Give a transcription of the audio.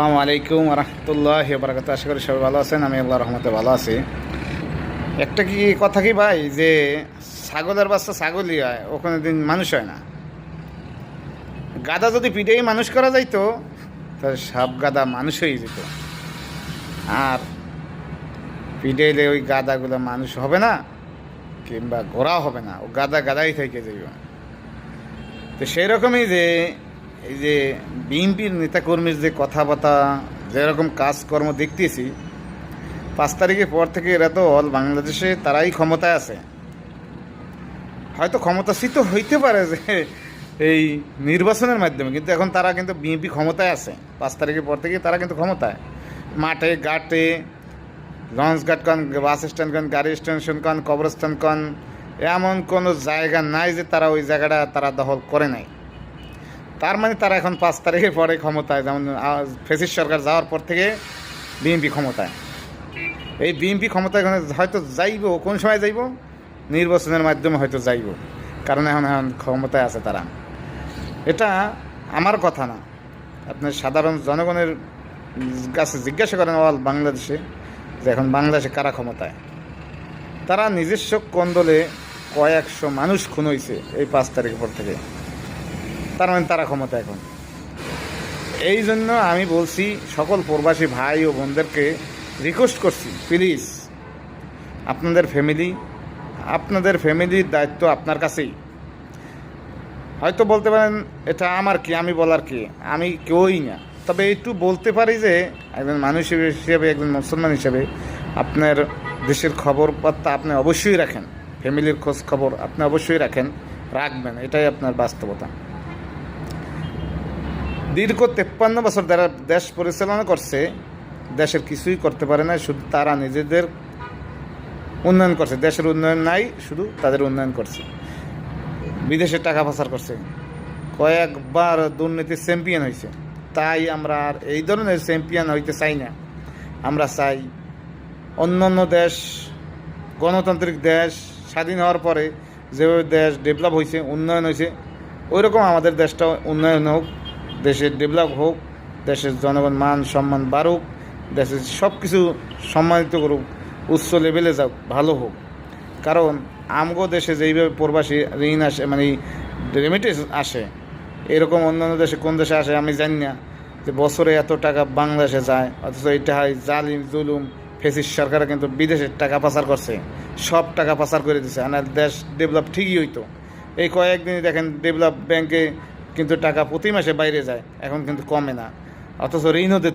আসসালামু আলাইকুম রহমতুল্লাহি ওয়া বারাকাতুহু। আশা করি সবাই ভালো আছেন। আমি আল্লাহর রহমতে ভালো আছি। একটা কি কথা কি ভাই, যে ছাগলের বাচ্চা ছাগলই হয়, ওখানে দিন মানুষ হয় না। গাদা যদি পিঠেই মানুষ করা যাইতো তাহলে সব গাদা মানুষ হয়ে যেত। আর পিঠেইলে ওই গাদাগুলো মানুষ হবে না, কিংবা ঘোড়াও হবে না, ও গাদা গাদাই থেকে যাইব। তো সেই রকমই যে এই যে বিএনপির নেতাকর্মীর যে কথাবার্তা, যেরকম কাজকর্ম দেখতেছি, 5 তারিখের পর থেকে এরা তো অল বাংলাদেশে তারাই ক্ষমতায় আছে। হয়তো ক্ষমতাচ্যুত হইতে পারে যে এই নির্বাচনের মাধ্যমে, কিন্তু এখন তারা কিন্তু বিএনপি ক্ষমতায় আছে। 5 তারিখের পর থেকে তারা কিন্তু ক্ষমতায়। মাঠে ঘাটে, লঞ্চ ঘাট কন, বাস স্ট্যান্ড কন, গাড়ি স্টেশন কন, কবরস্থান কন, এমন কোনো জায়গা নাই যে তারা ওই জায়গাটা তারা দখল করে নাই। তার মানে তারা এখন 5 তারিখের পরে ক্ষমতায়, যেমন ফ্যাসিস্ট সরকার যাওয়ার পর থেকে বিএনপি ক্ষমতায়। এই বিএনপি ক্ষমতায় হয়তো যাইব, কোন সময় যাইব, নির্বাচনের মাধ্যমে হয়তো যাইব, কারণ এখন ক্ষমতায় আছে তারা। এটা আমার কথা না, আপনার সাধারণ জনগণের কাছে জিজ্ঞাসা করেন অল বাংলাদেশে যে এখন বাংলাদেশে কারা ক্ষমতায়। তারা নিজস্ব কোন্দলে কয়েকশো মানুষ খুন হয়েছে এই 5 তারিখের পর থেকে, তার মানে তারা ক্ষমতা এখন। এই জন্য আমি বলছি সকল প্রবাসী ভাই ও বোনদেরকে রিকোয়েস্ট করছি, প্লিজ আপনাদের ফ্যামিলির দায়িত্ব আপনার কাছেই। হয়তো বলতে পারেন এটা আমার কি, আমি বলার কি, আমি কেউই না। তবে একটু বলতে পারি যে একজন মানুষ হিসেবে, একজন মুসলমান হিসেবে আপনার দেশের খবর বার্তা আপনি অবশ্যই রাখেন, ফ্যামিলির খোঁজ খবর আপনি অবশ্যই রাখবেন, এটাই আপনার বাস্তবতা। দীর্ঘ 53 বছর যারা দেশ পরিচালনা করছে, দেশের কিছুই করতে পারে না, শুধু তারা নিজেদের উন্নয়ন করছে। দেশের উন্নয়ন নাই, শুধু তাদের উন্নয়ন করছে। বিদেশে টাকা পাচার করছে, কয়েকবার দুর্নীতির চ্যাম্পিয়ন হয়েছে। তাই আমরা আর এই ধরনের চ্যাম্পিয়ন হইতে চাই না। আমরা চাই অন্য দেশ, গণতান্ত্রিক দেশ স্বাধীন হওয়ার পরে যেভাবে দেশ ডেভেলপ হয়েছে, উন্নয়ন হয়েছে, ওই রকম আমাদের দেশটা উন্নয়ন হোক, দেশের ডেভেলপ হোক, দেশের জনগণ মান সম্মান বাড়ুক, দেশের সব কিছু সম্মানিত করুক, উচ্চ লেভেলে যাক, ভালো হোক। কারণ আমগো দেশে যেইভাবে প্রবাসী ঋণ আসে, মানে রেমিটেন্স আসে, এরকম অন্যান্য দেশে কোন দেশে আসে আমি জানি না, যে বছরে এত টাকা বাংলাদেশে যায়, অথচ এটা হয় জালিম জুলুম ফ্যাসিস্ট সরকার কিন্তু বিদেশের টাকা পাচার করছে, সব টাকা পাচার করে দিচ্ছে। আর দেশ ডেভেলপ ঠিকই হইতো। এই কয়েকদিনই দেখেন ডেভেলপ ব্যাংকে কিন্তু টাকা প্রতি মাসে বাইরে যায়, এখন কিন্তু কমে না, অথচ ঋণও